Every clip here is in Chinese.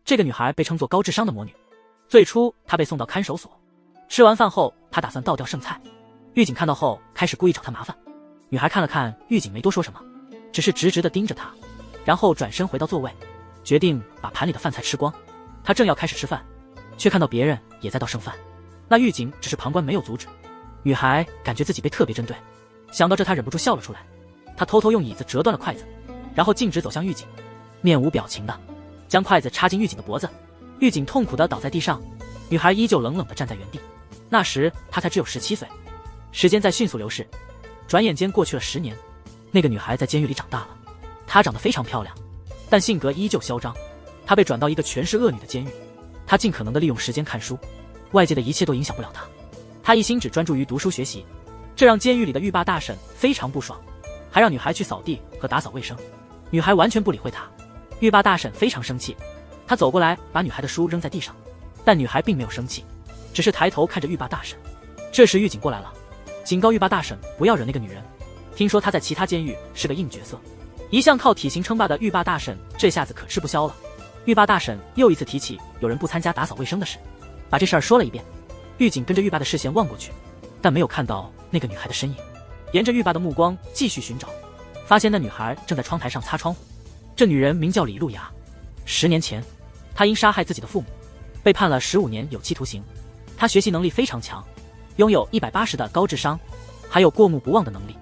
这个女孩被称作高智商的魔女。最初她被送到看守所，吃完饭后她打算倒掉剩菜，狱警看到后开始故意找她麻烦。女孩看了看狱警，没多说什么，只是直直地盯着她，然后转身回到座位，决定把盘里的饭菜吃光。她正要开始吃饭，却看到别人也在倒剩饭。那狱警只是旁观，没有阻止。女孩感觉自己被特别针对，想到这她忍不住笑了出来。她偷偷用椅子折断了筷子，然后径直走向狱警，面无表情的将筷子插进狱警的脖子。狱警痛苦地倒在地上，女孩依旧冷冷地站在原地。那时她才只有17岁。时间在迅速流逝，转眼间过去了10年。那个女孩在监狱里长大了，她长得非常漂亮，但性格依旧嚣张。她被转到一个全是恶女的监狱，她尽可能地利用时间看书，外界的一切都影响不了她。她一心只专注于读书学习，这让监狱里的狱霸大婶非常不爽，还让女孩去扫地和打扫卫生。女孩完全不理会她，狱霸大婶非常生气，他走过来把女孩的书扔在地上，但女孩并没有生气，只是抬头看着狱霸大婶。这时狱警过来了，警告狱霸大婶不要惹那个女人，听说她在其他监狱是个硬角色。一向靠体型称霸的狱霸大婶这下子可吃不消了。狱霸大婶又一次提起有人不参加打扫卫生的事，把这事儿说了一遍。狱警跟着狱霸的视线望过去，但没有看到那个女孩的身影，沿着狱霸的目光继续寻找，发现那女孩正在窗台上擦窗户。这女人名叫李露雅，10年前她因杀害自己的父母被判了15年有期徒刑。她学习能力非常强，拥有180的高智商，还有过目不忘的能力。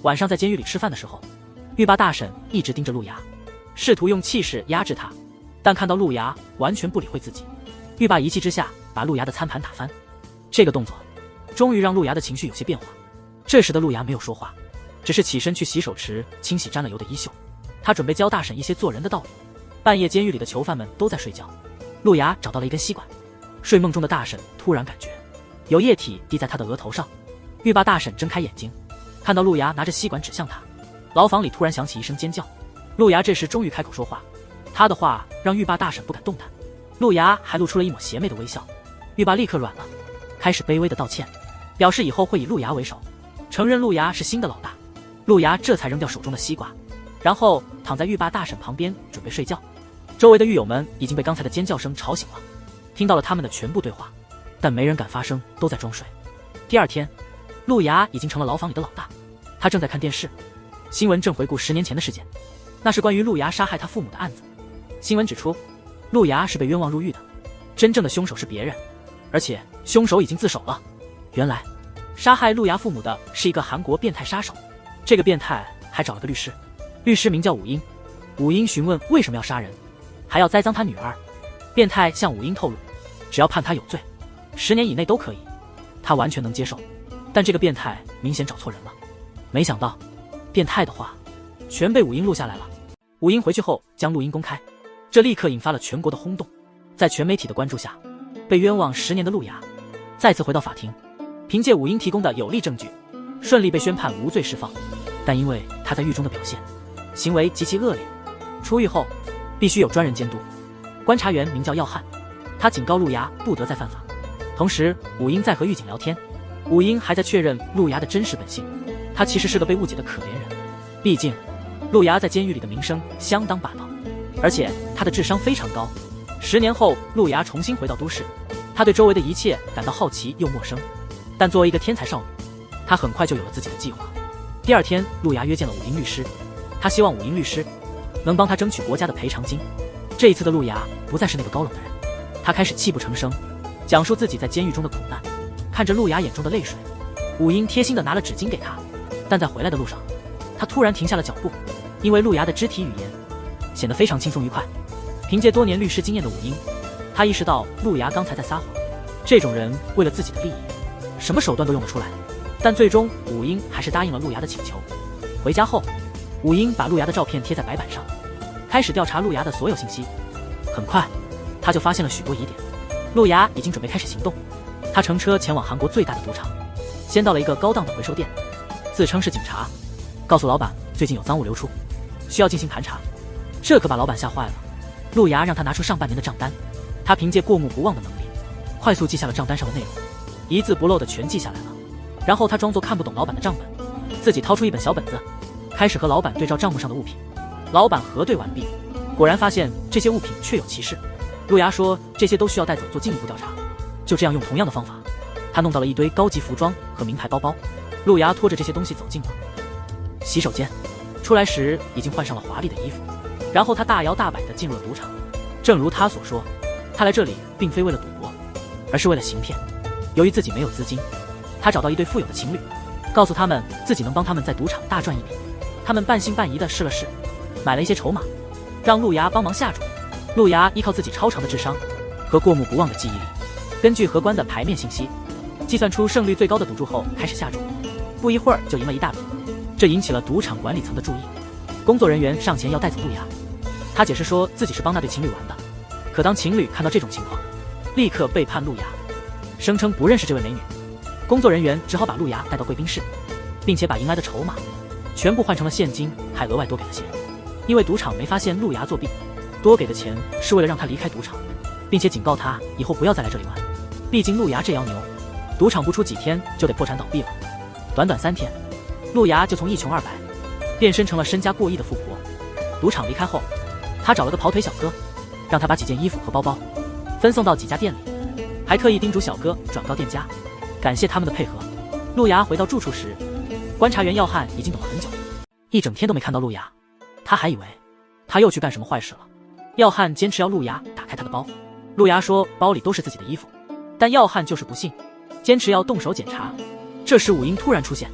晚上在监狱里吃饭的时候，狱霸大婶一直盯着露雅，试图用气势压制她，但看到露雅完全不理会自己，狱霸一气之下把露雅的餐盘打翻。这个动作终于让露雅的情绪有些变化。这时的露雅没有说话，只是起身去洗手池清洗沾了油的衣袖。她准备教大婶一些做人的道理。半夜监狱里的囚犯们都在睡觉，露雅找到了一根吸管。睡梦中的大婶突然感觉有液体滴在她的额头上。狱霸大婶睁开眼睛，看到露雅拿着吸管指向她。牢房里突然响起一声尖叫。露雅这时终于开口说话，她的话让狱霸大婶不敢动弹。露雅还露出了一抹邪魅的微笑。狱霸立刻软了，开始卑微的道歉，表示以后会以露雅为首，承认露雅是新的老大。露雅这才扔掉手中的吸管，然后躺在狱霸大婶旁边准备睡觉。周围的狱友们已经被刚才的尖叫声吵醒了，听到了他们的全部对话，但没人敢发声，都在装睡。第二天，露雅已经成了牢房里的老大，她正在看电视，新闻正回顾10年前的事件，那是关于露雅杀害她父母的案子。新闻指出，露雅是被冤枉入狱的，真正的凶手是别人，而且凶手已经自首了。原来杀害露雅父母的是一个韩国变态杀手，这个变态还找了个律师，律师名叫武英。武英询问为什么要杀人，还要栽赃他女儿。变态向武英透露，只要判他有罪，10年以内都可以，他完全能接受。但这个变态明显找错人了，没想到变态的话全被武英录下来了。武英回去后将录音公开，这立刻引发了全国的轰动。在全媒体的关注下，被冤枉10年的露雅再次回到法庭，凭借武英提供的有力证据，顺利被宣判无罪释放。但因为他在狱中的表现行为极其恶劣，出狱后必须有专人监督。观察员名叫耀汉，他警告露雅不得再犯法。同时武英在和狱警聊天，武英还在确认露雅的真实本性，她其实是个被误解的可怜人。毕竟露雅在监狱里的名声相当霸道，而且她的智商非常高。10年后露雅重新回到都市，她对周围的一切感到好奇又陌生，但作为一个天才少女，她很快就有了自己的计划。第二天，露雅约见了武英律师，她希望武英律师能帮她争取国家的赔偿金。这一次的露雅不再是那个高冷的人，她开始泣不成声，讲述自己在监狱中的苦难。看着露雅眼中的泪水，武英贴心地拿了纸巾给她，但在回来的路上，他突然停下了脚步，因为露雅的肢体语言显得非常轻松愉快。凭借多年律师经验的武英，他意识到露雅刚才在撒谎，这种人为了自己的利益，什么手段都用得出来。但最终武英还是答应了露雅的请求。回家后，武英把露雅的照片贴在白板上，开始调查露雅的所有信息。很快他就发现了许多疑点。露雅已经准备开始行动，他乘车前往韩国最大的赌场，先到了一个高档的回收店，自称是警察，告诉老板最近有赃物流出，需要进行盘查。这可把老板吓坏了。露雅让他拿出上半年的账单，他凭借过目不忘的能力，快速记下了账单上的内容，一字不漏的全记下来了。然后他装作看不懂老板的账本，自己掏出一本小本子，开始和老板对照账目上的物品。老板核对完毕，果然发现这些物品确有其事。陆牙说这些都需要带走做进一步调查。就这样用同样的方法，他弄到了一堆高级服装和名牌包包。陆牙拖着这些东西走进了洗手间，出来时已经换上了华丽的衣服，然后他大摇大摆地进入了赌场。正如他所说，他来这里并非为了赌博，而是为了行骗。由于自己没有资金，他找到一对富有的情侣，告诉他们自己能帮他们在赌场大赚一笔。他们半信半疑地试了试，买了一些筹码，让陆牙帮忙下注。陆牙依靠自己超长的智商和过目不忘的记忆力，根据荷官的牌面信息，计算出胜率最高的赌注后开始下注。不一会儿就赢了一大笔，这引起了赌场管理层的注意。工作人员上前要带走陆牙，他解释说自己是帮那对情侣玩的。可当情侣看到这种情况，立刻背叛陆牙，声称不认识这位美女。工作人员只好把陆牙带到贵宾室，并且把赢来的筹码全部换成了现金，还额外多给了钱。因为赌场没发现陆牙作弊，多给的钱是为了让他离开赌场，并且警告他以后不要再来这里玩。毕竟陆牙这牦牛，赌场不出几天就得破产倒闭了。短短3天，陆牙就从一穷二白变身成了身家过亿的富婆。赌场离开后，他找了个跑腿小哥，让他把几件衣服和包包分送到几家店里，还特意叮嘱小哥转告店家，感谢他们的配合。陆牙回到住处时，观察员耀汉已经等了很久，一整天都没看到陆牙，他还以为他又去干什么坏事了。耀汉坚持要陆牙打开他的包，陆牙说包里都是自己的衣服，但耀汉就是不信，坚持要动手检查。这时武英突然出现，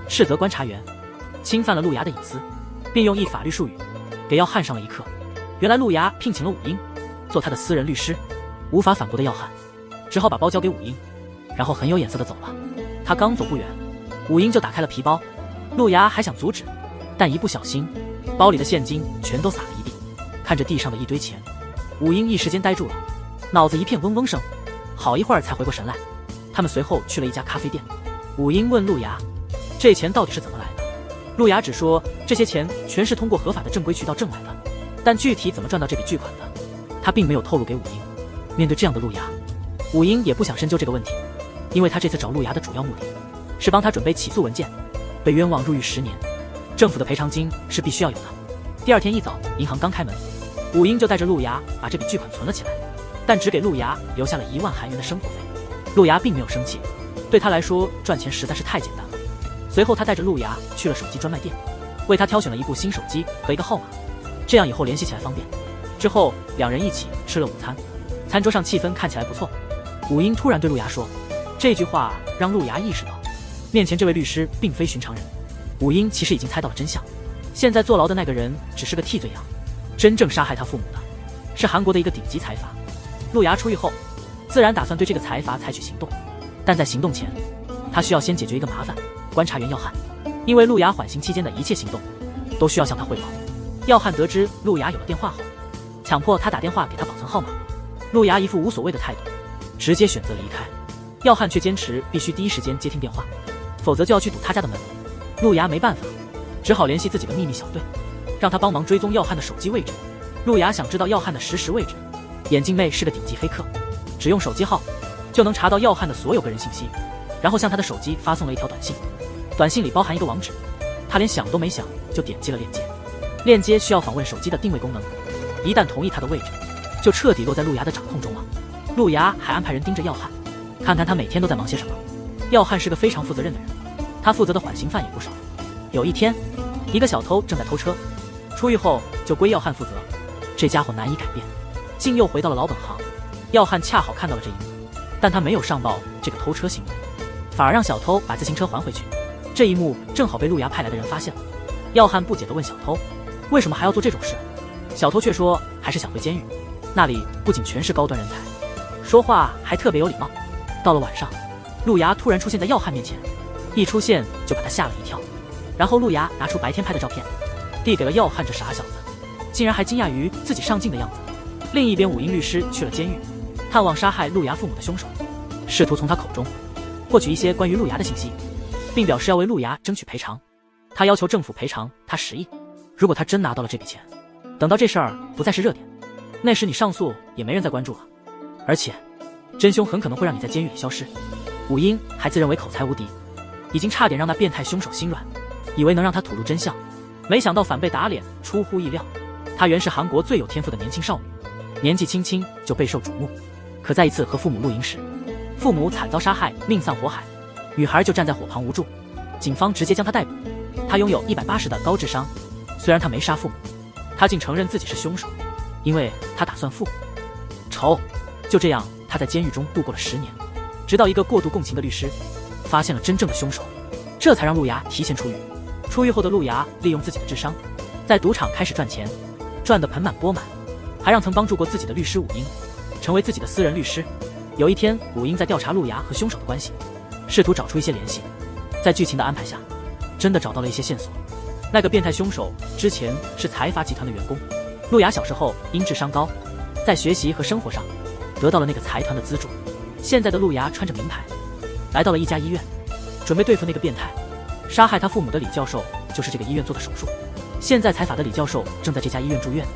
斥责观察员侵犯了陆牙的隐私，并用一法律术语给耀汉上了一课。原来陆牙聘请了武英做他的私人律师，无法反驳的耀汉只好把包交给武英，然后很有眼色的走了。他刚走不远，武英就打开了皮包，陆牙还想阻止，但一不小心包里的现金全都洒了一地。看着地上的一堆钱，武英一时间呆住了，脑子一片嗡嗡声，好一会儿才回过神来。他们随后去了一家咖啡店，武英问陆牙这钱到底是怎么来的。陆牙只说这些钱全是通过合法的正规渠道挣来的，但具体怎么赚到这笔巨款的，他并没有透露给武英。面对这样的陆牙，武英也不想深究这个问题，因为他这次找陆牙的主要目的是帮他准备起诉文件。被冤枉入狱10年，政府的赔偿金是必须要有的。第二天一早，银行刚开门，武英就带着陆牙把这笔巨款存了起来，但只给陆牙留下了1万韩元的生活费。陆牙并没有生气，对他来说赚钱实在是太简单了。随后他带着陆牙去了手机专卖店，为他挑选了一部新手机和一个号码，这样以后联系起来方便。之后两人一起吃了午餐，餐桌上气氛看起来不错。武英突然对陆牙说，这句话让陆牙意识到面前这位律师并非寻常人。武英其实已经猜到了真相，现在坐牢的那个人只是个替罪羊，真正杀害他父母的是韩国的一个顶级财阀。陆牙出狱后自然打算对这个财阀采取行动，但在行动前他需要先解决一个麻烦，观察员耀汉。因为陆牙缓刑期间的一切行动都需要向他汇报。耀汉得知陆牙有了电话后，强迫他打电话给他保存号码。陆牙一副无所谓的态度，直接选择离开。耀汉却坚持必须第一时间接听电话，否则就要去堵他家的门。陆牙没办法，只好联系自己的秘密小队，让他帮忙追踪耀汉的手机位置。陆牙想知道耀汉的实时位置，眼镜妹是个顶级黑客，只用手机号就能查到耀汉的所有个人信息，然后向他的手机发送了一条短信，短信里包含一个网址。他连想都没想就点击了链接，链接需要访问手机的定位功能，一旦同意他的位置，就彻底落在陆牙的掌控中了。陆牙还安排人盯着耀汉，看看他每天都在忙些什么。耀汉是个非常负责任的人，他负责的缓刑犯也不少。有一天，一个小偷正在偷车，出狱后就归耀汉负责。这家伙难以改变，竟又回到了老本行。耀汉恰好看到了这一幕，但他没有上报这个偷车行为，反而让小偷把自行车还回去。这一幕正好被陆牙派来的人发现了。耀汉不解地问小偷，为什么还要做这种事？小偷却说还是想回监狱，那里不仅全是高端人才，说话还特别有礼貌。到了晚上，陆牙突然出现在耀汉面前，一出现就把他吓了一跳。然后陆牙拿出白天拍的照片，递给了耀汉。这傻小子竟然还惊讶于自己上镜的样子。另一边，武英律师去了监狱，探望杀害陆牙父母的凶手，试图从他口中获取一些关于陆牙的信息，并表示要为陆牙争取赔偿。他要求政府赔偿他10亿，如果他真拿到了这笔钱，等到这事儿不再是热点，那时你上诉也没人再关注了，而且真凶很可能会让你在监狱里消失。武英还自认为口才无敌，已经差点让那变态凶手心软，以为能让他吐露真相，没想到反被打脸。出乎意料，她原是韩国最有天赋的年轻少女，年纪轻轻就备受瞩目。可在一次和父母露营时，父母惨遭杀害，命丧火海，女孩就站在火旁无助，警方直接将她逮捕。她拥有180的高智商，虽然她没杀父母，她竟承认自己是凶手，因为她打算复仇。就这样，她在监狱中度过了10年，直到一个过度共情的律师发现了真正的凶手，这才让路牙提前出狱。出狱后的路牙利用自己的智商，在赌场开始赚钱，赚得盆满钵满，还让曾帮助过自己的律师武英成为自己的私人律师。有一天，武英在调查路牙和凶手的关系，试图找出一些联系。在剧情的安排下，真的找到了一些线索。那个变态凶手之前是财阀集团的员工，路牙小时候因智商高，在学习和生活上得到了那个财团的资助。现在的路牙穿着名牌，来到了一家医院，准备对付那个变态。杀害他父母的李教授就是这个医院做的手术。现在财阀的李教授正在这家医院住院，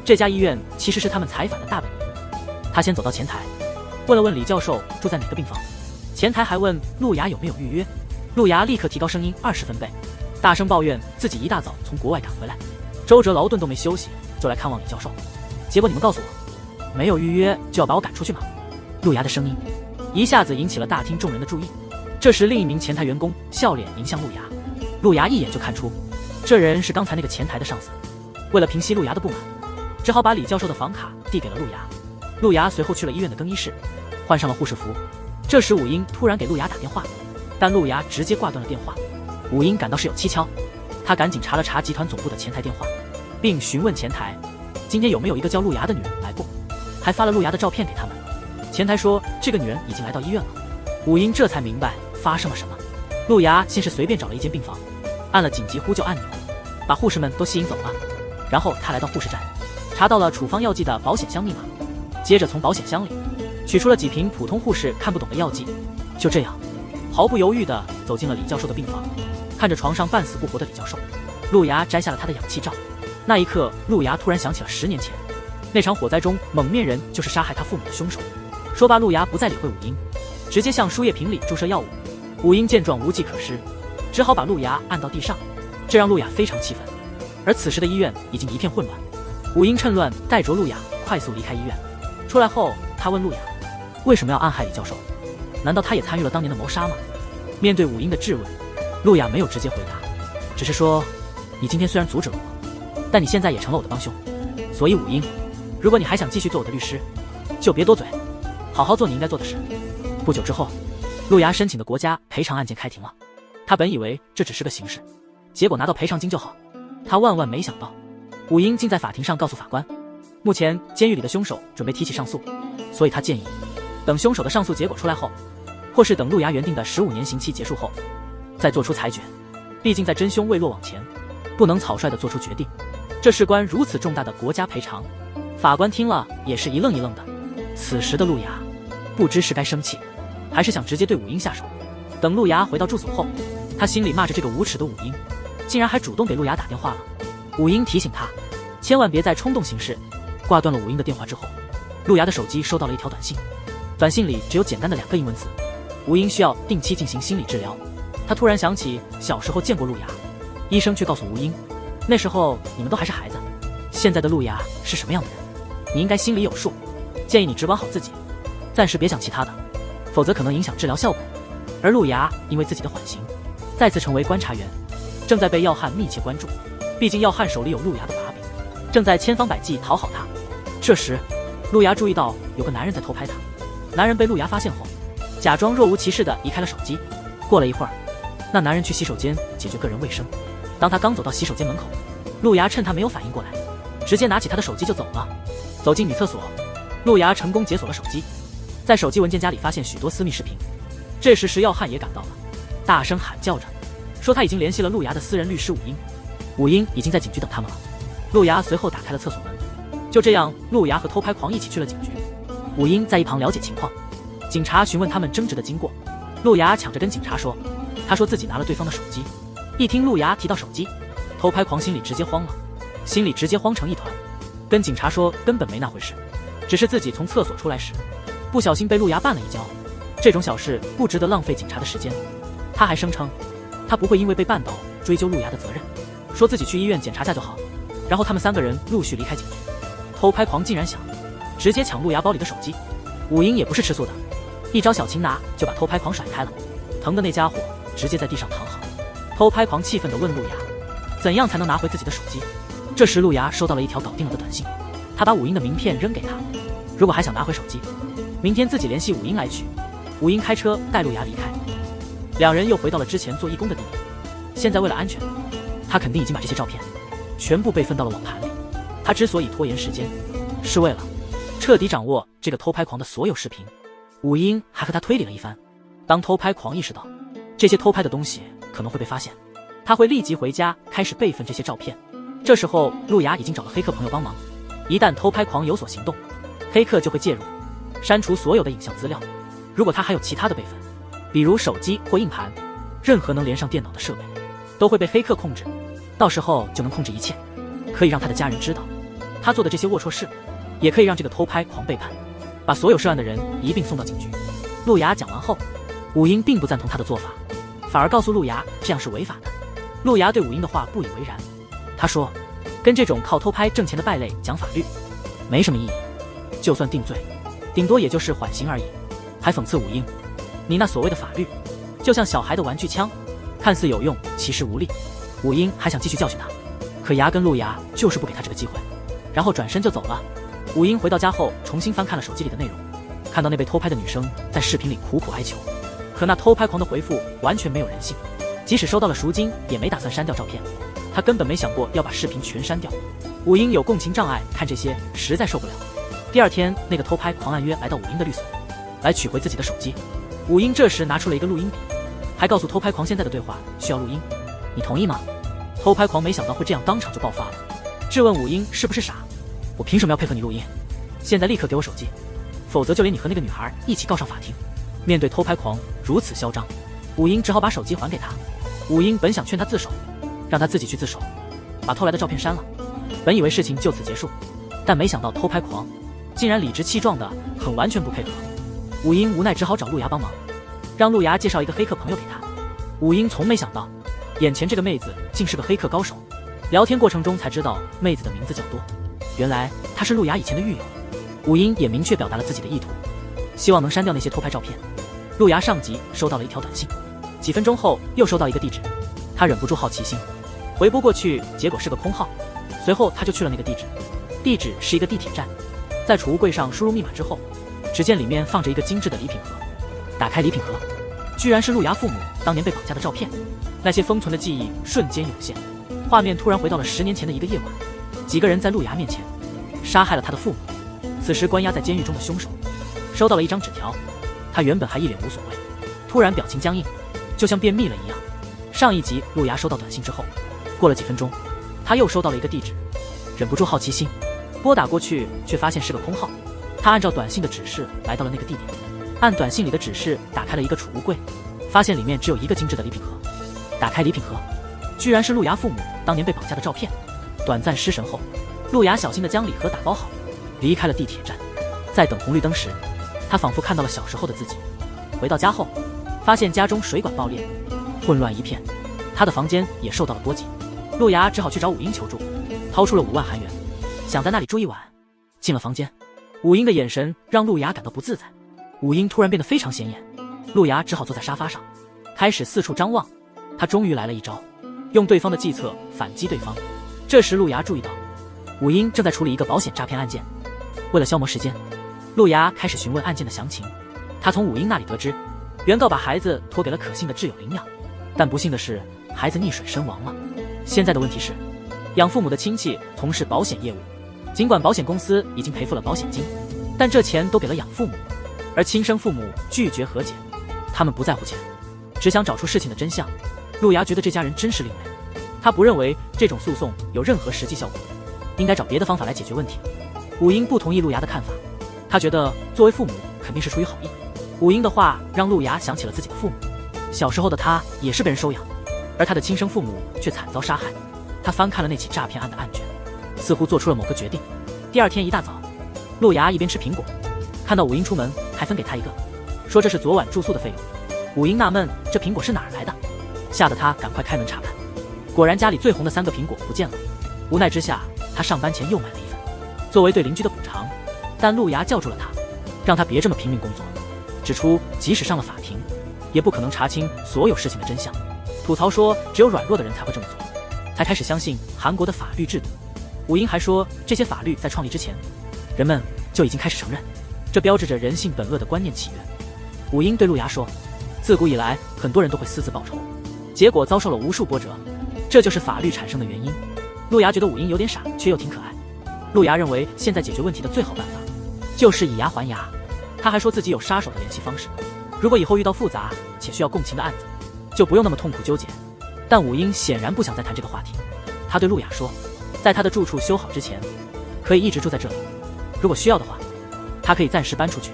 这家医院其实是他们财阀的大本营。他先走到前台，问了问李教授住在哪个病房，前台还问路牙有没有预约。路牙立刻提高声音20分贝，大声抱怨自己一大早从国外赶回来，周折劳顿都没休息，就来看望李教授。结果你们告诉我，没有预约就要把我赶出去吗？路牙的声音一下子引起了大厅众人的注意。这时另一名前台员工笑脸迎向路牙，路牙一眼就看出这人是刚才那个前台的上司。为了平息路牙的不满，只好把李教授的房卡递给了路牙。路牙随后去了医院的更衣室，换上了护士服。这时武英突然给路牙打电话，但路牙直接挂断了电话。武英感到事有蹊跷，他赶紧查了查集团总部的前台电话，并询问前台今天有没有一个叫路牙的女人来过，还发了路牙的照片给他们。前台说这个女人已经来到医院了。武英这才明白发生了什么。路牙先是随便找了一间病房，按了紧急呼救按钮，把护士们都吸引走了。然后他来到护士站，查到了处方药剂的保险箱密码，接着从保险箱里取出了几瓶普通护士看不懂的药剂。就这样毫不犹豫地走进了李教授的病房。看着床上半死不活的李教授，路牙摘下了他的氧气罩。那一刻，路牙突然想起了10年前那场火灾中蒙面人就是杀害他父母的凶手。说罢，路牙不再理会武英，直接向输液瓶里注射药物。武英见状无计可施，只好把路牙按到地上，这让路亚非常气愤。而此时的医院已经一片混乱，武英趁乱带着路亚快速离开医院。出来后，他问路亚为什么要暗害李教授？难道他也参与了当年的谋杀吗？面对武英的质问，路亚没有直接回答，只是说你今天虽然阻止了我，但你现在也成了我的帮凶。所以武英，如果你还想继续做我的律师，就别多嘴，好好做你应该做的事。不久之后，路亚申请的国家赔偿案件开庭了。他本以为这只是个形式，结果拿到赔偿金就好。他万万没想到，武英竟在法庭上告诉法官，目前监狱里的凶手准备提起上诉，所以他建议等凶手的上诉结果出来后，或是等路牙原定的15年刑期结束后再做出裁决。毕竟在真凶未落网前，不能草率地做出决定。这事关如此重大的国家赔偿，法官听了也是一愣一愣的。此时的路牙不知是该生气，还是想直接对武英下手。等路牙回到住所后，他心里骂着这个无耻的武英，竟然还主动给路牙打电话了。武英提醒他千万别再冲动行事。挂断了武英的电话之后，路牙的手机收到了一条短信，短信里只有简单的2个英文词：武英需要定期进行心理治疗。他突然想起小时候见过路牙，医生却告诉吴英，那时候你们都还是孩子，现在的路牙是什么样的人，你应该心里有数，建议你只管好自己，暂时别想其他的，否则可能影响治疗效果。而路牙因为自己的缓刑，再次成为观察员，正在被要汉密切关注。毕竟要汉手里有路牙的把柄，正在千方百计讨好他。这时，路牙注意到有个男人在偷拍他。男人被路牙发现后，假装若无其事地移开了手机。过了一会儿，那男人去洗手间解决个人卫生。当他刚走到洗手间门口，路牙趁他没有反应过来，直接拿起他的手机就走了。走进女厕所，路牙成功解锁了手机，在手机文件夹里发现许多私密视频。这时石耀汉也赶到了，大声喊叫着说他已经联系了路牙的私人律师武英，武英已经在警局等他们了。路牙随后打开了厕所门。就这样，路牙和偷拍狂一起去了警局。武英在一旁了解情况，警察询问他们争执的经过，路牙抢着跟警察说，他说自己拿了对方的手机。一听路牙提到手机，偷拍狂心里直接慌了，心里直接慌成一团，跟警察说根本没那回事，只是自己从厕所出来时不小心被路牙绊了一跤，这种小事不值得浪费警察的时间。他还声称他不会因为被绊倒追究路牙的责任，说自己去医院检查下就好。然后他们3个人陆续离开警局。偷拍狂竟然想直接抢陆牙包里的手机。武英也不是吃素的，一招小擒拿就把偷拍狂甩开了，疼的那家伙直接在地上躺好。偷拍狂气愤地问陆牙，怎样才能拿回自己的手机？这时陆牙收到了一条搞定了的短信，他把武英的名片扔给他，如果还想拿回手机，明天自己联系武英来取。武英开车带陆牙离开，两人又回到了之前做义工的地点。现在为了安全，他肯定已经把这些照片全部备份到了网盘里。他之所以拖延时间，是为了彻底掌握这个偷拍狂的所有视频。武英还和他推理了一番，当偷拍狂意识到这些偷拍的东西可能会被发现，他会立即回家开始备份这些照片。这时候陆牙已经找了黑客朋友帮忙，一旦偷拍狂有所行动，黑客就会介入，删除所有的影像资料。如果他还有其他的备份，比如手机或硬盘，任何能连上电脑的设备都会被黑客控制，到时候就能控制一切，可以让他的家人知道他做的这些龌龊事，也可以让这个偷拍狂背叛，把所有涉案的人一并送到警局。陆牙讲完后，武英并不赞同他的做法，反而告诉陆牙这样是违法的。陆牙对武英的话不以为然，他说跟这种靠偷拍挣钱的败类讲法律没什么意义，就算定罪顶多也就是缓刑而已。还讽刺武英，你那所谓的法律就像小孩的玩具枪，看似有用其实无力。武英还想继续教训他，可牙跟陆牙就是不给他这个机会，然后转身就走了。武英回到家后重新翻看了手机里的内容，看到那被偷拍的女生在视频里苦苦哀求，可那偷拍狂的回复完全没有人性，即使收到了赎金也没打算删掉照片，他根本没想过要把视频全删掉。武英有共情障碍，看这些实在受不了。第二天，那个偷拍狂按约来到武英的律所，来取回自己的手机。武英这时拿出了一个录音笔，还告诉偷拍狂现在的对话需要录音，你同意吗？偷拍狂没想到会这样当场就爆发了，质问武英是不是傻，我凭什么要配合你录音？现在立刻给我手机，否则就连你和那个女孩一起告上法庭。面对偷拍狂如此嚣张，武英只好把手机还给他。武英本想劝他自首，让他自己去自首，把偷来的照片删了，本以为事情就此结束，但没想到偷拍狂竟然理直气壮的很完全不配合。武英无奈只好找陆牙帮忙，让陆牙介绍一个黑客朋友给他。武英从没想到眼前这个妹子竟是个黑客高手，聊天过程中才知道妹子的名字叫多，原来她是陆牙以前的狱友。武英也明确表达了自己的意图，希望能删掉那些偷拍照片。陆牙上级收到了一条短信，几分钟后又收到一个地址，他忍不住好奇心回拨过去，结果是个空号。随后他就去了那个地址，地址是一个地铁站。在储物柜上输入密码之后，只见里面放着一个精致的礼品盒，打开礼品盒，居然是陆牙父母当年被绑架的照片。那些封存的记忆瞬间涌现，画面突然回到了10年前的一个夜晚，几个人在陆牙面前杀害了他的父母。此时关押在监狱中的凶手收到了一张纸条，他原本还一脸无所谓，突然表情僵硬，就像便秘了一样。上一集陆牙收到短信之后，过了几分钟，他又收到了一个地址，忍不住好奇心拨打过去，却发现是个空号。他按照短信的指示来到了那个地点，按短信里的指示打开了一个储物柜，发现里面只有一个精致的礼品盒。打开礼品盒，居然是陆牙父母当年被绑架的照片。短暂失神后，陆牙小心地将礼盒打包好，离开了地铁站。在等红绿灯时，他仿佛看到了小时候的自己。回到家后，发现家中水管爆裂，混乱一片，他的房间也受到了波及。陆牙只好去找武英求助，掏出了5万韩元，想在那里住一晚。进了房间，武英的眼神让陆牙感到不自在，武英突然变得非常显眼，陆牙只好坐在沙发上，开始四处张望。他终于来了一招，用对方的计策反击对方。这时陆牙注意到武英正在处理一个保险诈骗案件，为了消磨时间，陆牙开始询问案件的详情。他从武英那里得知，原告把孩子托给了可信的挚友领养，但不幸的是孩子溺水身亡了。现在的问题是，养父母的亲戚从事保险业务，尽管保险公司已经赔付了保险金，但这钱都给了养父母，而亲生父母拒绝和解，他们不在乎钱，只想找出事情的真相。陆牙觉得这家人真是另类，他不认为这种诉讼有任何实际效果，应该找别的方法来解决问题。武英不同意陆牙的看法，他觉得作为父母肯定是出于好意。武英的话让陆牙想起了自己的父母，小时候的他也是被人收养，而他的亲生父母却惨遭杀害。他翻看了那起诈骗案的案卷，似乎做出了某个决定。第二天一大早，陆牙一边吃苹果，看到武英出门还分给他一个，说这是昨晚住宿的费用。武英纳闷这苹果是哪儿来的，吓得他赶快开门查看，果然家里最红的3个苹果不见了。无奈之下，他上班前又买了一份，作为对邻居的补偿，但陆牙叫住了他，让他别这么拼命工作，指出即使上了法庭，也不可能查清所有事情的真相，吐槽说只有软弱的人才会这么做，才开始相信韩国的法律制度。武英还说，这些法律在创立之前，人们就已经开始承认，这标志着人性本恶的观念起源。武英对陆牙说，自古以来很多人都会私自报仇，结果遭受了无数波折，这就是法律产生的原因。陆牙觉得武英有点傻，却又挺可爱。陆牙认为现在解决问题的最好办法就是以牙还牙。他还说自己有杀手的联系方式，如果以后遇到复杂且需要共情的案子，就不用那么痛苦纠结。但武英显然不想再谈这个话题。他对陆雅说，在他的住处修好之前，可以一直住在这里，如果需要的话，他可以暂时搬出去。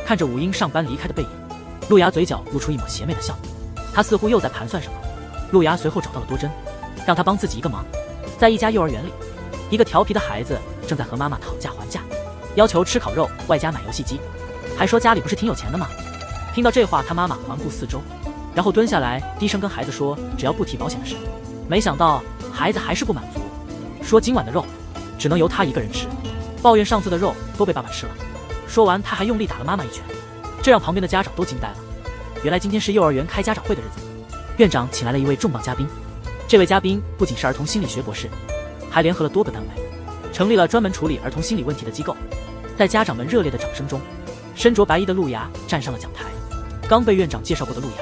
看着武英上班离开的背影，陆牙嘴角露出一抹邪魅的笑，他似乎又在盘算什么。陆牙随后找到了多珍，让他帮自己一个忙。在一家幼儿园里，一个调皮的孩子正在和妈妈讨价还价，要求吃烤肉外加买游戏机，还说家里不是挺有钱的吗？听到这话，他妈妈环顾四周，然后蹲下来低声跟孩子说，只要不提保险的事。没想到孩子还是不满足，说今晚的肉只能由他一个人吃，抱怨上次的肉都被爸爸吃了。说完他还用力打了妈妈一拳，这让旁边的家长都惊呆了。原来今天是幼儿园开家长会的日子，院长请来了一位重磅嘉宾。这位嘉宾不仅是儿童心理学博士，还联合了多个单位，成立了专门处理儿童心理问题的机构。在家长们热烈的掌声中，身着白衣的陆牙站上了讲台。刚被院长介绍过的陆牙，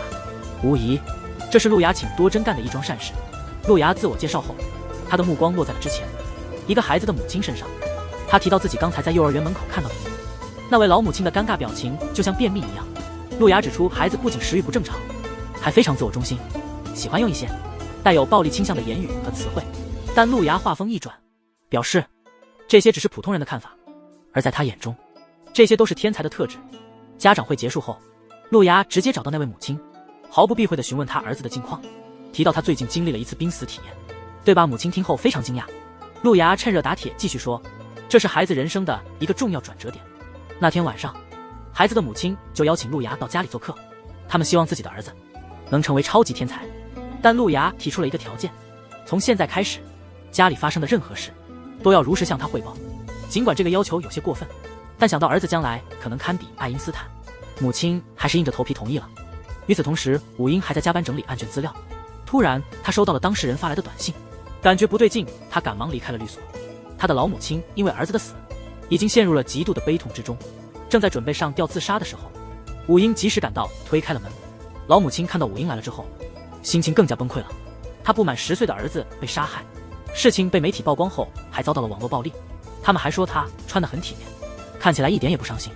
无疑这是陆牙请多珍干的一桩善事。陆牙自我介绍后，他的目光落在了之前一个孩子的母亲身上。他提到自己刚才在幼儿园门口看到的一幕，那位老母亲的尴尬表情就像便秘一样。陆牙指出，孩子不仅食欲不正常，还非常自我中心，喜欢用一些带有暴力倾向的言语和词汇。但陆牙话锋一转，表示这些只是普通人的看法，而在他眼中，这些都是天才的特质。家长会结束后，陆牙直接找到那位母亲，毫不避讳地询问他儿子的近况，提到他最近经历了一次濒死体验，对吧？母亲听后非常惊讶。陆牙趁热打铁继续说，这是孩子人生的一个重要转折点。那天晚上，孩子的母亲就邀请陆牙到家里做客，他们希望自己的儿子能成为超级天才。但陆牙提出了一个条件，从现在开始，家里发生的任何事都要如实向他汇报。尽管这个要求有些过分，但想到儿子将来可能堪比爱因斯坦，母亲还是硬着头皮同意了。与此同时，武英还在加班整理案卷资料。突然他收到了当事人发来的短信，感觉不对劲，他赶忙离开了律所。他的老母亲因为儿子的死已经陷入了极度的悲痛之中，正在准备上吊自杀的时候，武英及时赶到，推开了门。老母亲看到武英来了之后，心情更加崩溃了。他不满10岁的儿子被杀害，事情被媒体曝光后还遭到了网络暴力，他们还说他穿得很体面，看起来一点也不伤心。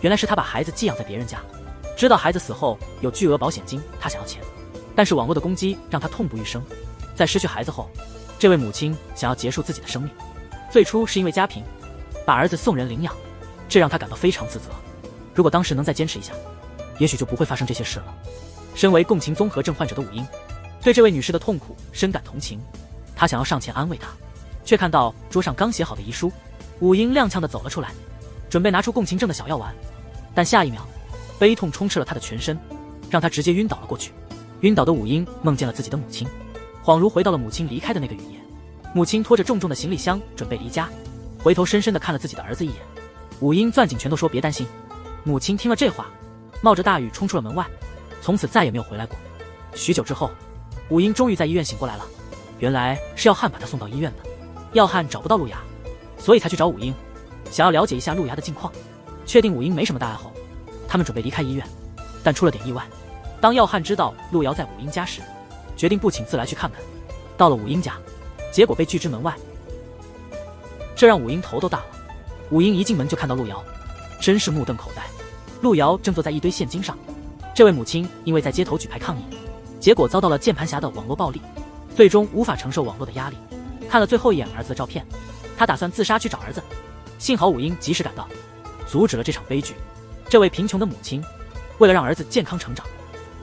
原来是他把孩子寄养在别人家，知道孩子死后有巨额保险金，他想要钱，但是网络的攻击让他痛不欲生。在失去孩子后，这位母亲想要结束自己的生命，最初是因为家贫，把儿子送人领养，这让他感到非常自责。如果当时能再坚持一下，也许就不会发生这些事了。身为共情综合症患者的武英对这位女士的痛苦深感同情，他想要上前安慰她，却看到桌上刚写好的遗书。武英踉跄地走了出来，准备拿出共情症的小药丸，但下一秒悲痛充斥了他的全身，让他直接晕倒了过去。晕倒的武英梦见了自己的母亲，恍如回到了母亲离开的那个雨夜。母亲拖着重重的行李箱准备离家，回头深深地看了自己的儿子一眼。武英攥紧拳头说，别担心。母亲听了这话，冒着大雨冲出了门外，从此再也没有回来过。许久之后，武英终于在医院醒过来了，原来是耀汉把他送到医院的。耀汉找不到陆牙，所以才去找武英，想要了解一下陆牙的近况。确定武英没什么大碍后，他们准备离开医院，但出了点意外。当耀汉知道陆瑶在武英家时，决定不请自来去看看。到了武英家，结果被拒之门外，这让武英头都大了。武英一进门就看到陆瑶，真是目瞪口呆。陆瑶正坐在一堆现金上，这位母亲因为在街头举牌抗议，结果遭到了键盘侠的网络暴力，最终无法承受网络的压力，看了最后一眼儿子的照片，他打算自杀去找儿子。幸好武英及时赶到，阻止了这场悲剧。这位贫穷的母亲为了让儿子健康成长，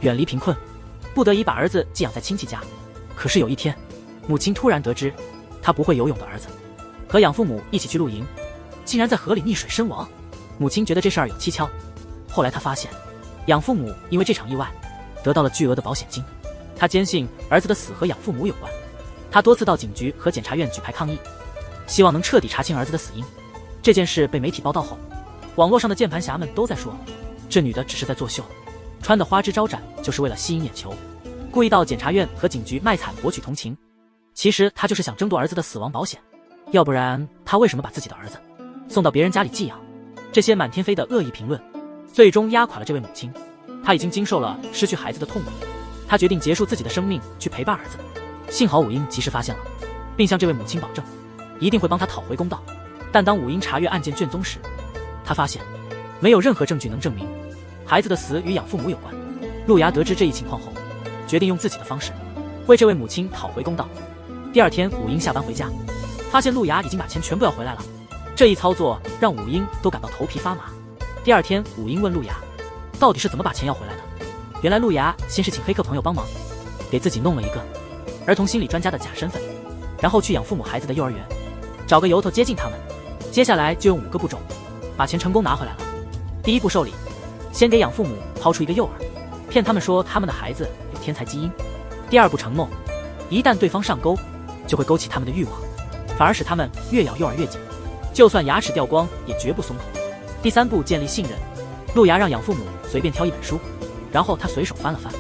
远离贫困，不得已把儿子寄养在亲戚家。可是有一天，母亲突然得知他不会游泳的儿子和养父母一起去露营，竟然在河里溺水身亡。母亲觉得这事儿有蹊跷，后来她发现养父母因为这场意外得到了巨额的保险金，她坚信儿子的死和养父母有关。她多次到警局和检察院举牌抗议，希望能彻底查清儿子的死因。这件事被媒体报道后，网络上的键盘侠们都在说，这女的只是在作秀，穿的花枝招展就是为了吸引眼球，故意到检察院和警局卖惨博取同情。其实她就是想争夺儿子的死亡保险，要不然她为什么把自己的儿子送到别人家里寄养？这些满天飞的恶意评论，最终压垮了这位母亲。她已经经受了失去孩子的痛苦，她决定结束自己的生命去陪伴儿子。幸好武英及时发现了，并向这位母亲保证，一定会帮她讨回公道。但当武英查阅案件卷宗时，他发现没有任何证据能证明孩子的死与养父母有关。陆牙得知这一情况后，决定用自己的方式为这位母亲讨回公道。第二天，武英下班回家，发现陆牙已经把钱全部要回来了。这一操作让武英都感到头皮发麻。第二天，武英问陆牙到底是怎么把钱要回来的。原来陆牙先是请黑客朋友帮忙，给自己弄了一个儿童心理专家的假身份，然后去养父母孩子的幼儿园，找个由头接近他们。接下来就用5个步骤把钱成功拿回来了。第一步，受理，先给养父母抛出一个诱饵，骗他们说他们的孩子有天才基因。第二步，承诺，一旦对方上钩，就会勾起他们的欲望，反而使他们越咬诱饵越紧，就算牙齿掉光也绝不松口。第三步，建立信任，陆牙让养父母随便挑一本书，然后他随手翻了翻，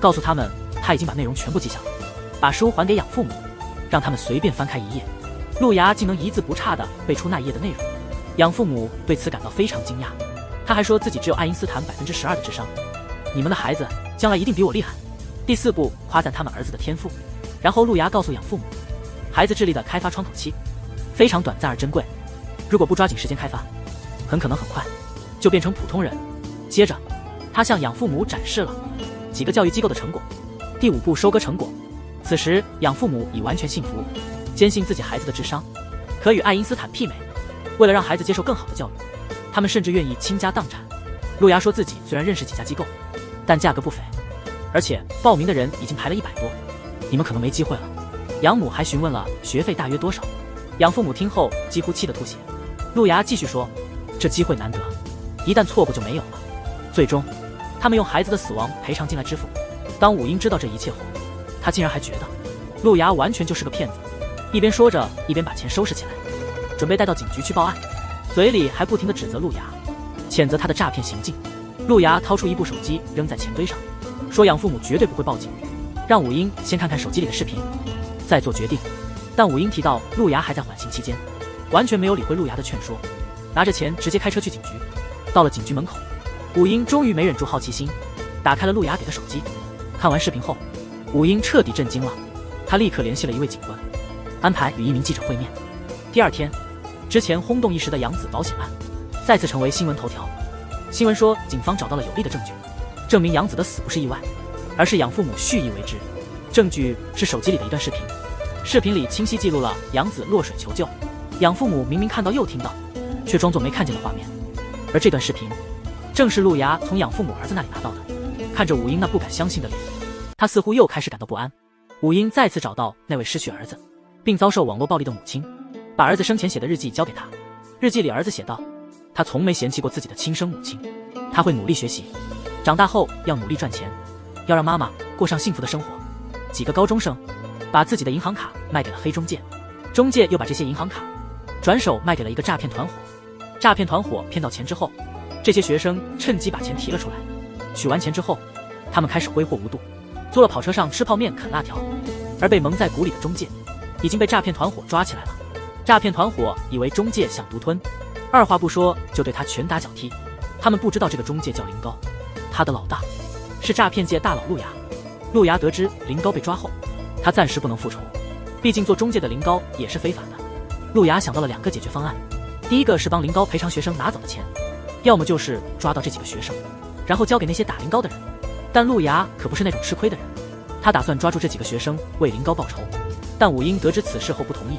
告诉他们他已经把内容全部记下了，把书还给养父母，让他们随便翻开一页。陆牙竟能一字不差地背出那一页的内容，养父母对此感到非常惊讶。他还说自己只有爱因斯坦12%的智商，你们的孩子将来一定比我厉害。第四步，夸赞他们儿子的天赋，然后陆牙告诉养父母，孩子智力的开发窗口期非常短暂而珍贵，如果不抓紧时间开发，很可能很快就变成普通人。接着他向养父母展示了几个教育机构的成果。第5步，收割成果。此时养父母已完全信服，坚信自己孩子的智商可与爱因斯坦媲美。为了让孩子接受更好的教育，他们甚至愿意倾家荡产。陆牙说自己虽然认识几家机构，但价格不菲，而且报名的人已经排了100多，你们可能没机会了。养母还询问了学费大约多少，养父母听后几乎气得吐血。陆牙继续说，这机会难得，一旦错过就没有了。最终他们用孩子的死亡赔偿金来支付。当武英知道这一切后，他竟然还觉得陆牙完全就是个骗子，一边说着一边把钱收拾起来，准备带到警局去报案，嘴里还不停地指责陆牙，谴责他的诈骗行径。陆牙掏出一部手机扔在钱堆上，说养父母绝对不会报警，让武英先看看手机里的视频再做决定。但武英提到陆牙还在缓刑期间，完全没有理会陆牙的劝说，拿着钱直接开车去警局。到了警局门口，武英终于没忍住好奇心，打开了陆牙给的手机。看完视频后，武英彻底震惊了，他立刻联系了一位警官，安排与一名记者会面。第二天，之前轰动一时的杨子保险案再次成为新闻头条。新闻说，警方找到了有力的证据，证明杨子的死不是意外，而是养父母蓄意为之。证据是手机里的一段视频，视频里清晰记录了杨子落水求救，养父母明明看到又听到，却装作没看见的画面。而这段视频正是陆牙从养父母儿子那里拿到的。看着武英那不敢相信的脸，他似乎又开始感到不安。武英再次找到那位失去儿子并遭受网络暴力的母亲，把儿子生前写的日记交给他。日记里儿子写道，他从没嫌弃过自己的亲生母亲，他会努力学习，长大后要努力赚钱，要让妈妈过上幸福的生活。几个高中生把自己的银行卡卖给了黑中介，中介又把这些银行卡转手卖给了一个诈骗团伙。诈骗团伙骗到钱之后，这些学生趁机把钱提了出来。取完钱之后，他们开始挥霍无度，坐了跑车上吃泡面啃辣条。而被蒙在鼓里的中介已经被诈骗团伙抓起来了。诈骗团伙以为中介想独吞，二话不说就对他拳打脚踢。他们不知道这个中介叫林高，他的老大是诈骗界大佬陆牙。陆牙得知林高被抓后，他暂时不能复仇，毕竟做中介的林高也是非法的。陆牙想到了2个解决方案，第一个是帮林高赔偿学生拿走的钱，要么就是抓到这几个学生，然后交给那些打林高的人。但陆牙可不是那种吃亏的人，他打算抓住这几个学生为林高报仇。但武英得知此事后不同意，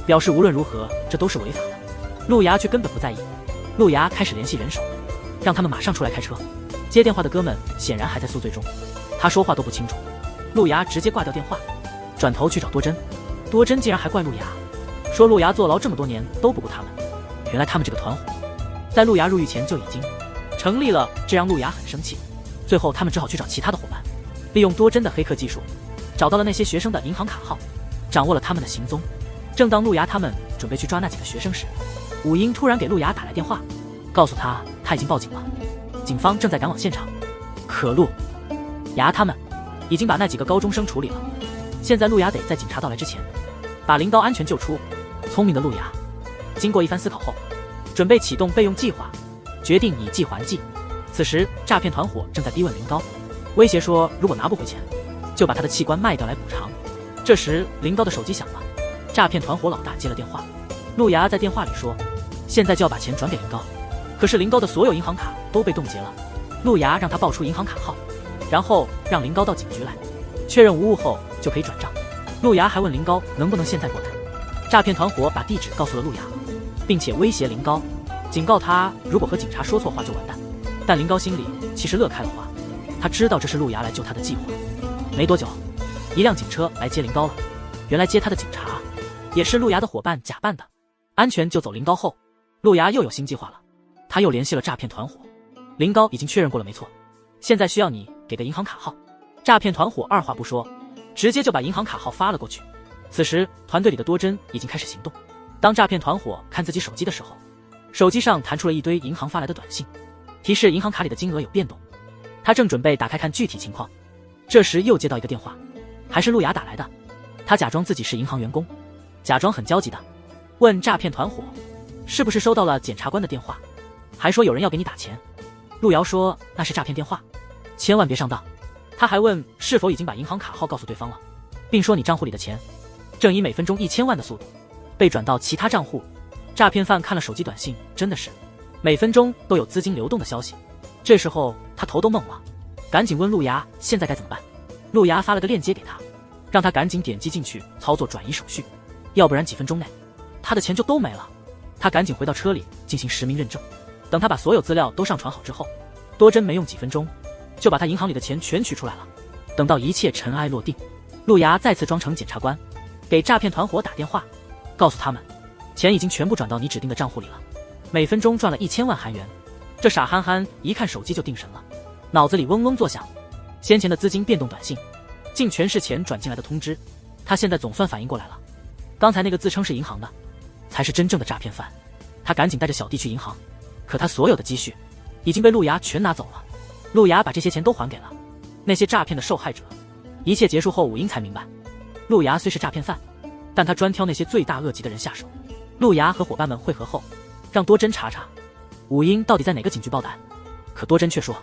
表示无论如何这都是违法的。陆牙却根本不在意。陆牙开始联系人手，让他们马上出来开车。接电话的哥们显然还在宿醉中，他说话都不清楚。陆牙直接挂掉电话，转头去找多珍。多珍竟然还怪陆牙，说陆牙坐牢这么多年都不顾他们。原来他们这个团伙在陆牙入狱前就已经成立了，这让陆牙很生气。最后他们只好去找其他的伙伴，利用多珍的黑客技术找到了那些学生的银行卡号，掌握了他们的行踪。正当陆牙他们准备去抓那几个学生时，武英突然给陆牙打来电话，告诉他已经报警了，警方正在赶往现场。可陆牙他们已经把那几个高中生处理了，现在陆牙得在警察到来之前把林高安全救出。聪明的陆牙经过一番思考后，准备启动备用计划，决定以计还计。此时诈骗团伙正在逼问林高，威胁说如果拿不回钱，就把他的器官卖掉来补偿。这时林高的手机响了，诈骗团伙老大接了电话，陆牙在电话里说现在就要把钱转给林高，可是林高的所有银行卡都被冻结了。陆牙让他报出银行卡号，然后让林高到警局来确认无误后就可以转账。陆牙还问林高能不能现在过来。诈骗团伙把地址告诉了陆牙，并且威胁林高，警告他如果和警察说错话就完蛋。但林高心里其实乐开了花，他知道这是陆牙来救他的计划。没多久，一辆警车来接林高了。原来接他的警察也是陆牙的伙伴假扮的。安全救走林高后，陆牙又有新计划了。他又联系了诈骗团伙，林高已经确认过了，没错，现在需要你给个银行卡号。诈骗团伙二话不说，直接就把银行卡号发了过去。此时团队里的多珍已经开始行动。当诈骗团伙看自己手机的时候，手机上弹出了一堆银行发来的短信，提示银行卡里的金额有变动。他正准备打开看具体情况，这时又接到一个电话，还是陆牙打来的。他假装自己是银行员工，假装很焦急的问诈骗团伙是不是收到了检察官的电话，还说有人要给你打钱。陆瑶说那是诈骗电话，千万别上当。他还问是否已经把银行卡号告诉对方了，并说你账户里的钱正以每分钟1000万的速度被转到其他账户。诈骗犯看了手机短信，真的是每分钟都有资金流动的消息。这时候他头都懵了，赶紧问陆牙现在该怎么办。陆牙发了个链接给他，让他赶紧点击进去操作转移手续，要不然几分钟内他的钱就都没了。他赶紧回到车里进行实名认证。等他把所有资料都上传好之后，多珍没用几分钟就把他银行里的钱全取出来了。等到一切尘埃落定，陆牙再次装成检察官，给诈骗团伙打电话，告诉他们钱已经全部转到你指定的账户里了，每分钟赚了1000万韩元。这傻憨憨一看手机就定神了，脑子里嗡嗡作响，先前的资金变动短信竟全是钱转进来的通知。他现在总算反应过来了，刚才那个自称是银行的才是真正的诈骗犯。他赶紧带着小弟去银行，可他所有的积蓄已经被陆牙全拿走了。陆牙把这些钱都还给了那些诈骗的受害者。一切结束后，武英才明白，陆牙虽是诈骗犯，但他专挑那些罪大恶极的人下手。陆牙和伙伴们会合后，让多珍查查武英到底在哪个警局报的案，可多珍却说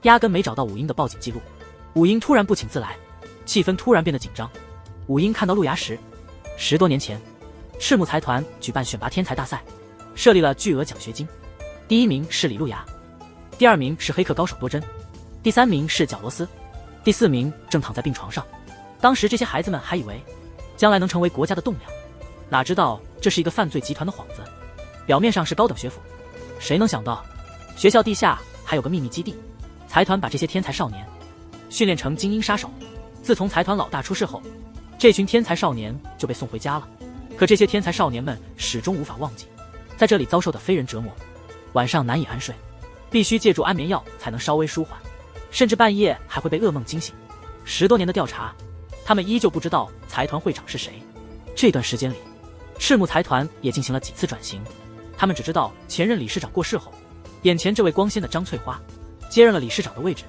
压根没找到武英的报警记录。武英突然不请自来，气氛突然变得紧张。武英看到陆牙时，10多年前赤木财团举办选拔天才大赛，设立了巨额奖学金，第1名是李路牙，第2名是黑客高手多珍，第3名是角罗斯，第4名正躺在病床上。当时这些孩子们还以为将来能成为国家的栋梁，哪知道这是一个犯罪集团的幌子。表面上是高等学府，谁能想到学校地下还有个秘密基地。财团把这些天才少年训练成精英杀手。自从财团老大出事后，这群天才少年就被送回家了。可这些天才少年们始终无法忘记在这里遭受的非人折磨，晚上难以安睡，必须借助安眠药才能稍微舒缓，甚至半夜还会被噩梦惊醒。10多年的调查，他们依旧不知道财团会长是谁。这段时间里，赤木财团也进行了几次转型，他们只知道前任理事长过世后，眼前这位光鲜的张翠花接任了理事长的位置。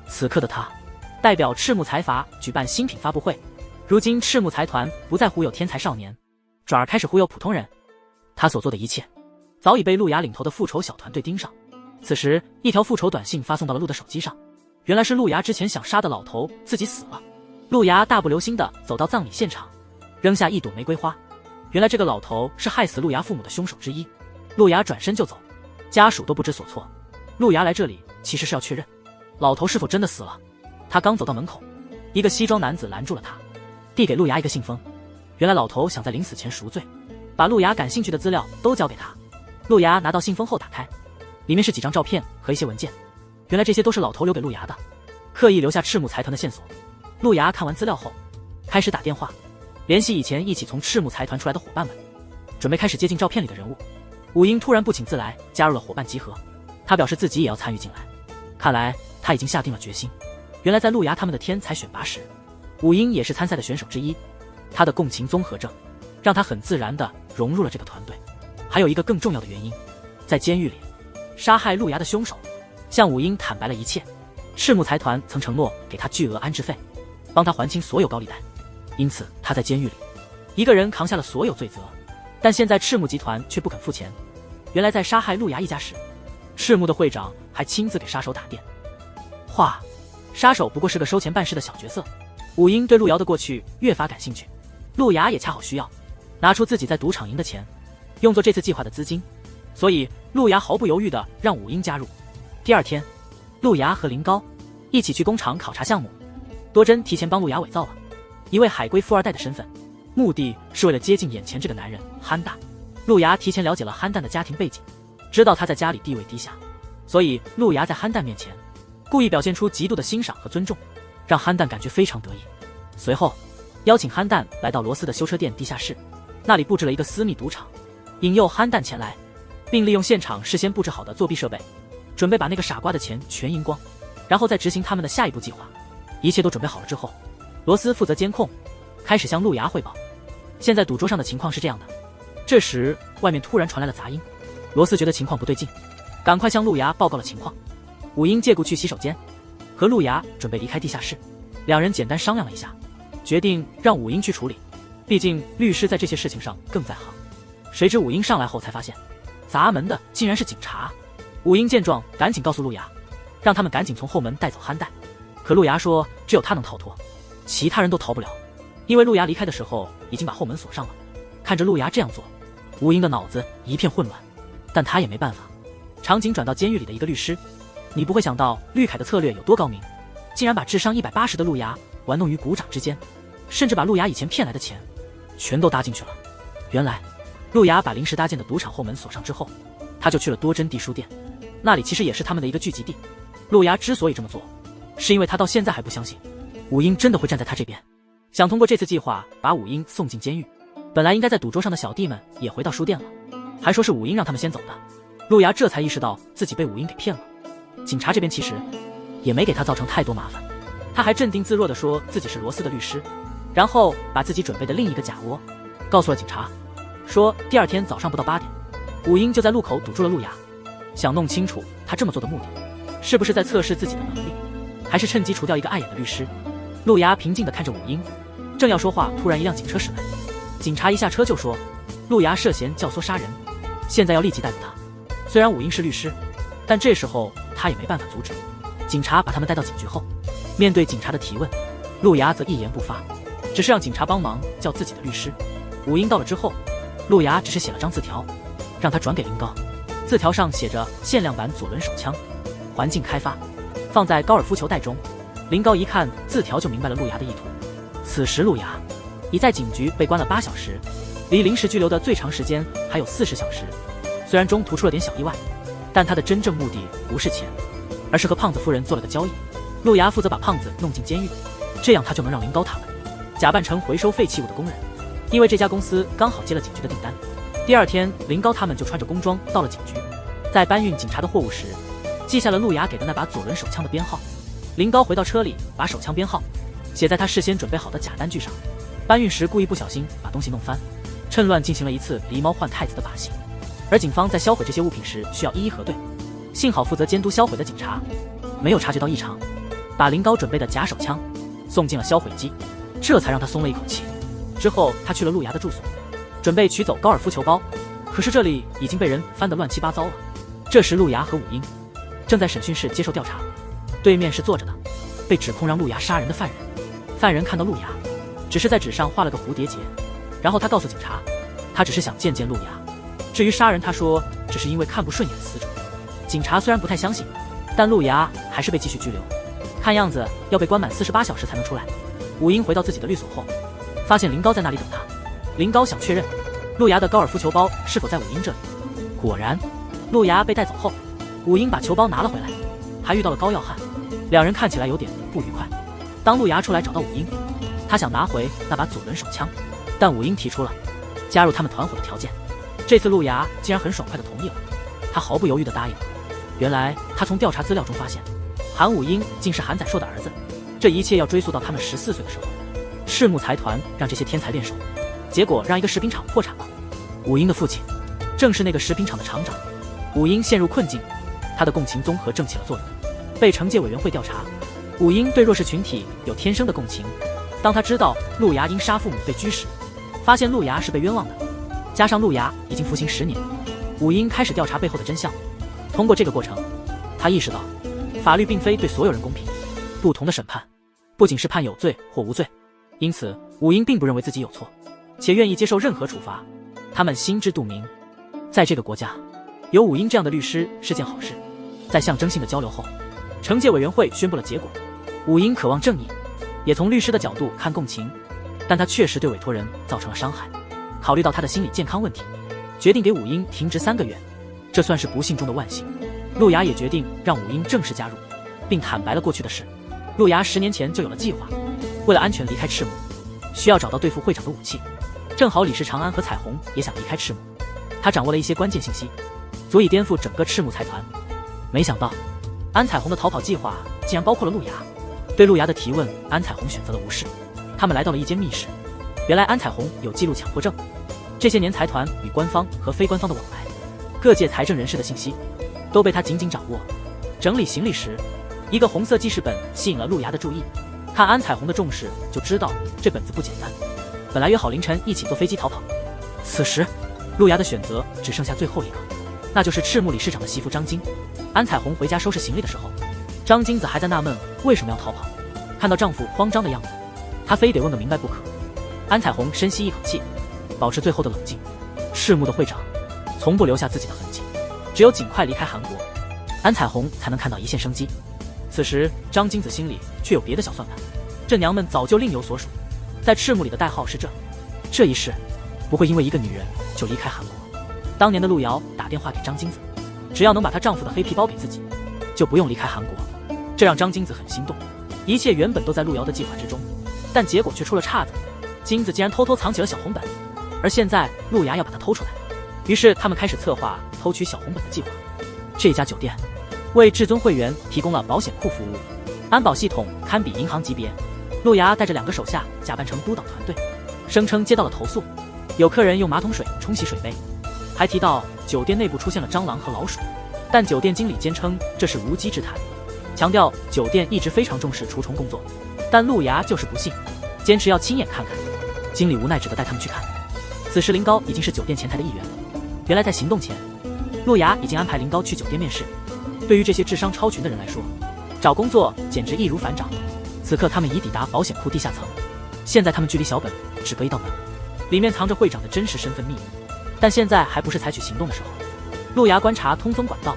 此刻的他代表赤木财阀举办新品发布会。如今赤木财团不再忽悠天才少年，转而开始忽悠普通人。他所做的一切早已被陆牙领头的复仇小团队盯上。此时一条复仇短信发送到了陆的手机上，原来是陆牙之前想杀的老头自己死了。陆牙大步流星地走到葬礼现场，扔下一朵玫瑰花。原来这个老头是害死陆牙父母的凶手之一。陆牙转身就走，家属都不知所措。陆牙来这里其实是要确认老头是否真的死了。他刚走到门口，一个西装男子拦住了他，递给陆牙一个信封。原来老头想在临死前赎罪，把陆牙感兴趣的资料都交给他。陆牙拿到信封后打开，里面是几张照片和一些文件。原来这些都是老头留给陆牙的，刻意留下赤木财团的线索。陆牙看完资料后，开始打电话联系以前一起从赤木财团出来的伙伴们，准备开始接近照片里的人物。武英突然不请自来加入了伙伴集合，他表示自己也要参与进来。看来他已经下定了决心。原来在陆牙他们的天才选拔时，武英也是参赛的选手之一。他的共情综合症让他很自然地融入了这个团队。还有一个更重要的原因，在监狱里，杀害陆牙的凶手，向武英坦白了一切。赤木财团曾承诺给他巨额安置费，帮他还清所有高利贷，因此他在监狱里一个人扛下了所有罪责。但现在赤木集团却不肯付钱。原来在杀害陆牙一家时，赤木的会长还亲自给杀手打电话，杀手不过是个收钱办事的小角色。武英对陆瑶的过去越发感兴趣，陆牙也恰好需要拿出自己在赌场赢的钱，用作这次计划的资金，所以陆牙毫不犹豫地让武英加入。第二天，陆牙和林高一起去工厂考察项目。多真提前帮陆牙伪造了一位海归富二代的身份，目的是为了接近眼前这个男人憨蛋。陆牙提前了解了憨蛋的家庭背景，知道他在家里地位低下，所以陆牙在憨蛋面前故意表现出极度的欣赏和尊重，让憨蛋感觉非常得意。随后邀请憨蛋来到罗斯的修车店地下室，那里布置了一个私密赌场，引诱憨蛋前来，并利用现场事先布置好的作弊设备，准备把那个傻瓜的钱全赢光，然后再执行他们的下一步计划。一切都准备好了之后，罗斯负责监控，开始向陆牙汇报现在赌桌上的情况是这样的。这时外面突然传来了杂音，罗斯觉得情况不对劲，赶快向陆牙报告了情况。武英借故去洗手间，和陆牙准备离开地下室。两人简单商量了一下，决定让武英去处理，毕竟律师在这些事情上更在行。谁知武英上来后才发现，砸门的竟然是警察。武英见状赶紧告诉陆牙，让他们赶紧从后门带走憨蛋。可陆牙说只有他能逃脱，其他人都逃不了，因为陆牙离开的时候已经把后门锁上了。看着陆牙这样做，武英的脑子一片混乱，但他也没办法。场景转到监狱里的一个律师，你不会想到绿凯的策略有多高明，竟然把智商180的陆牙玩弄于股掌之间，甚至把陆牙以前骗来的钱全都搭进去了。原来陆牙把临时搭建的赌场后门锁上之后，他就去了多真地书店，那里其实也是他们的一个聚集地。陆牙之所以这么做，是因为他到现在还不相信武英真的会站在他这边，想通过这次计划把武英送进监狱。本来应该在赌桌上的小弟们也回到书店了，还说是武英让他们先走的。陆牙这才意识到自己被武英给骗了。警察这边其实也没给他造成太多麻烦，他还镇定自若地说自己是罗斯的律师，然后把自己准备的另一个假窝告诉了警察，说第二天早上不到8点，武英就在路口堵住了陆牙，想弄清楚他这么做的目的是不是在测试自己的能力，还是趁机除掉一个碍眼的律师。陆牙平静地看着武英，正要说话，突然一辆警车驶来，警察一下车就说陆牙涉嫌教唆杀人，现在要立即逮捕他。虽然武英是律师，但这时候他也没办法阻止。警察把他们带到警局后，面对警察的提问，陆牙则一言不发，只是让警察帮忙叫自己的律师。武英到了之后，陆牙只是写了张字条，让他转给林高。字条上写着限量版左轮手枪，环境开发，放在高尔夫球袋中。林高一看字条就明白了陆牙的意图。此时陆牙已在警局被关了8小时，离临时拘留的最长时间还有40小时。虽然中途出了点小意外，但他的真正目的不是钱，而是和胖子夫人做了个交易。陆牙负责把胖子弄进监狱，这样他就能让林高他们假扮成回收废弃物的工人，因为这家公司刚好接了警局的订单。第二天，林高他们就穿着工装到了警局，在搬运警察的货物时，记下了陆牙给的那把左轮手枪的编号。林高回到车里，把手枪编号写在他事先准备好的假单据上。搬运时故意不小心把东西弄翻，趁乱进行了一次狸猫换太子的把戏。而警方在销毁这些物品时需要一一核对，幸好负责监督销毁的警察没有察觉到异常，把林高准备的假手枪送进了销毁机，这才让他松了一口气。之后他去了陆牙的住所，准备取走高尔夫球包，可是这里已经被人翻得乱七八糟了。这时陆牙和武英正在审讯室接受调查，对面是坐着的被指控让陆牙杀人的犯人。犯人看到陆牙只是在纸上画了个蝴蝶结，然后他告诉警察他只是想见见陆牙，至于杀人他说只是因为看不顺眼死者。警察虽然不太相信，但陆牙还是被继续拘留，看样子要被关满48小时才能出来。武英回到自己的律所后，发现林高在那里等他。林高想确认陆牙的高尔夫球包是否在武英这里，果然陆牙被带走后，武英把球包拿了回来，还遇到了高耀汉，两人看起来有点不愉快。当陆牙出来找到武英，他想拿回那把左轮手枪，但武英提出了加入他们团伙的条件。这次陆牙竟然很爽快地同意了，他毫不犹豫地答应了。原来他从调查资料中发现，韩武英竟是韩宰硕的儿子，这一切要追溯到他们14岁的时候。赤木财团让这些天才练手，结果让一个食品厂破产了。武英的父亲正是那个食品厂的厂长。武英陷入困境，他的共情综合症起了作用，被惩戒委员会调查。武英对弱势群体有天生的共情。当他知道陆牙因杀父母被拘时，发现陆牙是被冤枉的，加上陆牙已经服刑10年，武英开始调查背后的真相。通过这个过程，他意识到法律并非对所有人公平，不同的审判不仅是判有罪或无罪。因此武英并不认为自己有错，且愿意接受任何处罚。他们心知肚明，在这个国家有武英这样的律师是件好事。在象征性的交流后，惩戒委员会宣布了结果。武英渴望正义，也从律师的角度看共情，但他确实对委托人造成了伤害。考虑到他的心理健康问题，决定给武英停职3个月，这算是不幸中的万幸。陆牙也决定让武英正式加入，并坦白了过去的事。陆牙10年前就有了计划，为了安全离开赤木，需要找到对付会长的武器。正好李氏长安和彩虹也想离开赤木，他掌握了一些关键信息，足以颠覆整个赤木财团。没想到安彩虹的逃跑计划竟然包括了陆牙。对陆牙的提问，安彩虹选择了无视。他们来到了一间密室，原来安彩虹有记录强迫症，这些年财团与官方和非官方的往来，各界财政人士的信息都被他紧紧掌握。整理行李时，一个红色记事本吸引了陆牙的注意。看安彩虹的重视，就知道这本子不简单。本来约好凌晨一起坐飞机逃跑，此时陆牙的选择只剩下最后一个，那就是赤木理事长的媳妇张晶。安彩虹回家收拾行李的时候，张晶子还在纳闷为什么要逃跑。看到丈夫慌张的样子，她非得问个明白不可。安彩虹深吸一口气，保持最后的冷静。赤木的会长从不留下自己的痕迹，只有尽快离开韩国，安彩虹才能看到一线生机。此时张晶子心里却有别的小算盘，这娘们早就另有所属，在赤木里的代号是这一世不会因为一个女人就离开韩国。当年的陆瑶打电话给张晶子，只要能把她丈夫的黑皮包给自己，就不用离开韩国。这让张晶子很心动。一切原本都在陆瑶的计划之中，但结果却出了岔子。晶子竟然偷偷藏起了小红本，而现在陆牙要把它偷出来。于是他们开始策划偷取小红本的计划。这家酒店为至尊会员提供了保险库服务，安保系统堪比银行级别。陆牙带着2个手下假扮成督导团队，声称接到了投诉，有客人用马桶水冲洗水杯，还提到酒店内部出现了蟑螂和老鼠，但酒店经理坚称这是无稽之谈，强调酒店一直非常重视除虫工作。但陆牙就是不信，坚持要亲眼看看。经理无奈只得带他们去看。此时林高已经是酒店前台的一员了。原来在行动前，陆牙已经安排林高去酒店面试。对于这些智商超群的人来说，找工作简直易如反掌。此刻他们已抵达保险库地下层，现在他们距离小本只隔一道门，里面藏着会长的真实身份秘密。但现在还不是采取行动的时候。陆牙观察通风管道，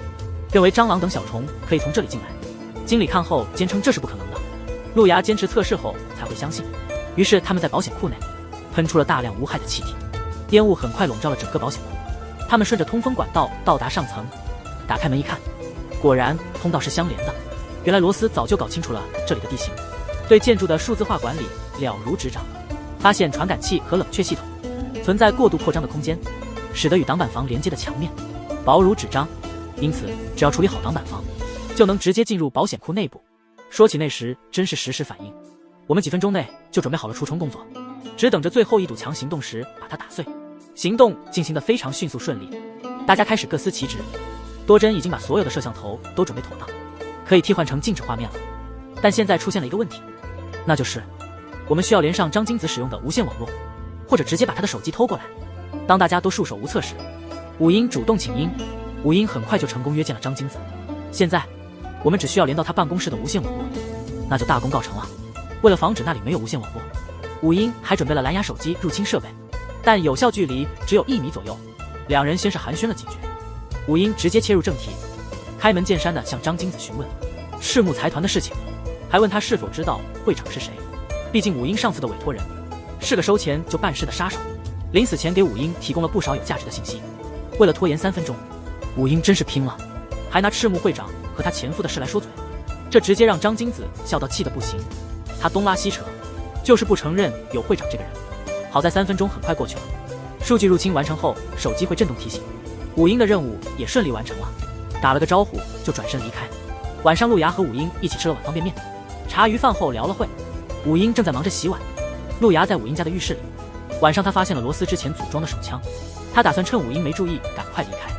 认为蟑螂等小虫可以从这里进来。经理看后坚称这是不可能的，陆牙坚持测试后才会相信。于是他们在保险库内喷出了大量无害的气体，烟雾很快笼罩了整个保险库。他们顺着通风管道到达上层，打开门一看，果然通道是相连的。原来罗斯早就搞清楚了这里的地形，对建筑的数字化管理了如指掌，发现传感器和冷却系统存在过度扩张的空间，使得与挡板房连接的墙面薄如纸张，因此只要处理好挡板房，就能直接进入保险库内部。说起那时真是实时反应，我们几分钟内就准备好了除虫工作，只等着最后一堵墙行动时把它打碎。行动进行得非常迅速顺利，大家开始各司其职。多珍已经把所有的摄像头都准备妥当，可以替换成静止画面了。但现在出现了一个问题，那就是我们需要连上张金子使用的无线网络，或者直接把他的手机偷过来。当大家都束手无策时，武英主动请缨。武英很快就成功约见了张金子。现在我们只需要连到他办公室的无线网络，那就大功告成了。为了防止那里没有无线网络，武英还准备了蓝牙手机入侵设备，但有效距离只有1米左右。两人先是寒暄了几句，武英直接切入正题，开门见山地向张金子询问赤木财团的事情，还问他是否知道会长是谁。毕竟武英上次的委托人是个收钱就办事的杀手，临死前给武英提供了不少有价值的信息。为了拖延3分钟，武英真是拼了，还拿赤木会长和他前夫的事来说嘴，这直接让张金子笑到气得不行。他东拉西扯，就是不承认有会长这个人。好在3分钟很快过去了，数据入侵完成后，手机会震动提醒。武英的任务也顺利完成了，打了个招呼就转身离开。晚上陆牙和武英一起吃了碗方便面，茶余饭后聊了会。武英正在忙着洗碗，陆牙在武英家的浴室里。晚上他发现了罗斯之前组装的手枪，他打算趁武英没注意赶快离开。